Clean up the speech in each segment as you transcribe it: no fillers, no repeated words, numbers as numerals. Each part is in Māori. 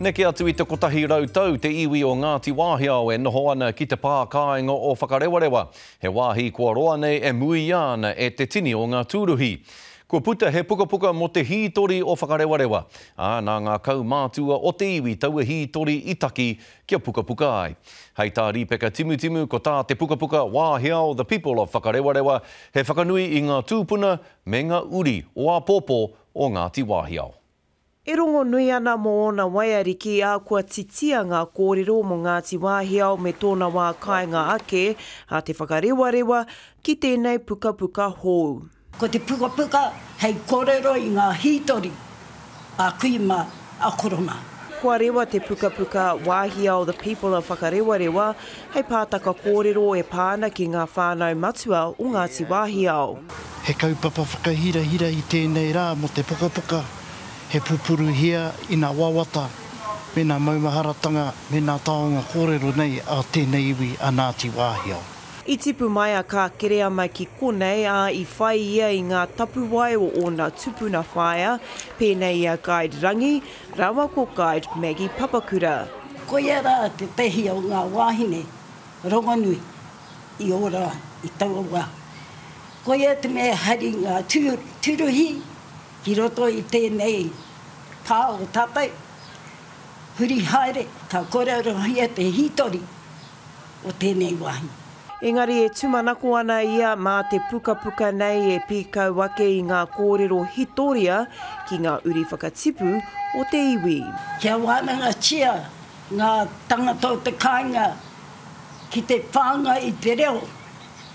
Neke atu I te kotahi rautau, te iwi o Ngāti Wāhiao e noho ana ki te pākainga o whakarewarewa. He wāhi kua roa nei e mui ana e te tini o ngā tūruhi. Kua puta he puka mo te hītori o whakarewarewa. Nā ngā kau mātua o te iwi taua hītori itaki kia puka ai. Hei tā ripeka timu ko tā te puka Wāhiao, the people of Whakarewarewa, he whakanui I ngā tūpuna me ngā uri o a pōpō o Ngāti Wāhiao. E rongo nui ana mo ona waiariki a kua titia ngā kōrero mo Ngāti Wāhiao me tōna wā kāinga ake a te whakarewarewa ki tēnei puka hou. Ko te puka hei kōrero I ngā hītori a kuima a korona. Kua rewa te puka Wāhiao, the people of Whakarewarewa, hei pātaka kōrero e pāna ki ngā whānau matua o Ngāti Wāhiao. He kaupapa whakahira I tēnei rā mo te puka. He pupuru hia I ngā wawata, me ngā maumaharatanga, me ngā taonga kōrero nei a tēnei iwi a Ngāti Wāhiao. I tipu mai a ka kerea mai ki konei a I whai ia I ngā tapuwai o ona tupuna whaia, pēnei ia guide rangi, rawa ko guide Maggie Papakura. Ko ia rā te tehi o ngā wāhine, rongonui, I ora, I taua wā. Ko ia te mea hari ngā turuhi, ki roto I tēnei pā o tātai, huri haere, ka kōrero hia te hītori o tēnei wāhi. Engari e tumanako ana ia mā te puka nei e pīkau wake I ngā kōrero hitoria ki ngā uri whakatipu o te iwi. Kia wānanga chia ngā tangata o te kāinga ki te whānga I te reo,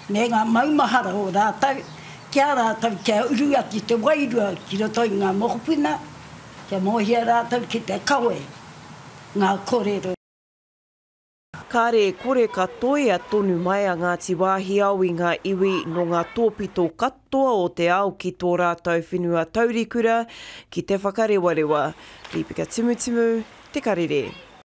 me ngā maumahara o rātau, kia rātau kia uru ati te wairua ki roto I ngā mokopuna, kia mohia rātau ki te kawe, ngā kōrero. Kāre kore katoe a tonu mai a Ngāti Wāhiao I ngā iwi no ngā tōpito katoa o te ao ki tō rātau whenua taurikura ki te whakarewarewa. Ripika timu, te karere.